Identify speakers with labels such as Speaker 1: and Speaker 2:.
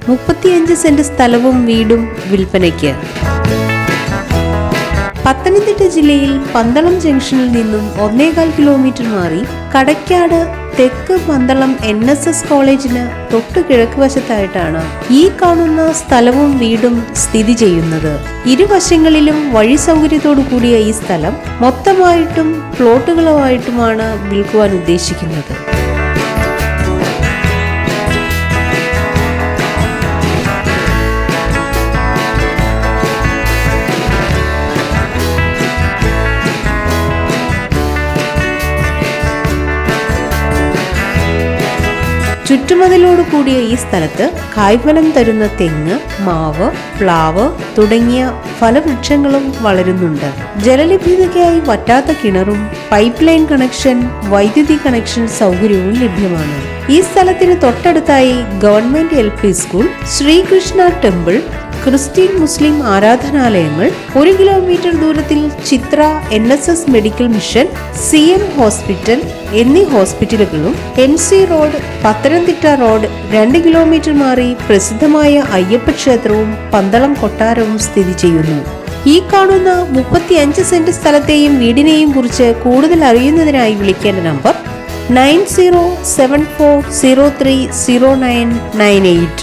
Speaker 1: 35 saint സ്ഥലവും വീടും വിൽപ്പനയ്ക്ക്. പത്തനംതിട്ട ജില്ലയിൽ പന്തളം ജംഗ്ഷനിൽ നിന്നും 1.25 കിലോമീറ്റർ മാറി കടയ്ക്കാട് തെക്ക് പന്തളം NSS കോളേജിന് തൊട്ടു കിഴക്ക് വശത്തായിട്ടാണ് ഈ കാണുന്ന സ്ഥലവും വീടും സ്ഥിതി ചെയ്യുന്നത്. ഇരുവശങ്ങളിലും വഴി സൗകര്യത്തോടു കൂടിയ ഈ സ്ഥലം മൊത്തമായിട്ടും പ്ലോട്ടുകളുമായിട്ടുമാണ് വിൽക്കുവാൻ ഉദ്ദേശിക്കുന്നത്. ചുറ്റുമതിലോട് കൂടിയ ഈ സ്ഥലത്ത് കായ്ഫലം തരുന്ന തെങ്ങ്, മാവ്, പ്ലാവ് തുടങ്ങിയ ഫലവൃക്ഷങ്ങളും വളരുന്നുണ്ട്. ജലലഭ്യതയ്ക്കായി വറ്റാത്ത കിണറും പൈപ്പ് ലൈൻ കണക്ഷൻ, വൈദ്യുതി കണക്ഷൻ സൗകര്യവും ലഭ്യമാണ്. ഈ സ്ഥലത്തിന് തൊട്ടടുത്തായി government LP school, Sreekrishna temple, Christian Muslim ആരാധനാലയങ്ങൾ, 1 കിലോമീറ്റർ ദൂരത്തിൽ Chithra NSS medical mission, CM hospital എന്നീ ഹോസ്പിറ്റലുകളും, MC road, Pathanamthitta road, 2 kilometre മാറി പ്രസിദ്ധമായ അയ്യപ്പ ക്ഷേത്രവും പന്തളം കൊട്ടാരവും സ്ഥിതി ചെയ്യുന്നു. ഈ കാണുന്ന 35 സെന്റ് സ്ഥലത്തെയും വീടിനെയും കുറിച്ച് കൂടുതൽ അറിയുന്നതിനായി വിളിക്കേണ്ട നമ്പർ 9074030998.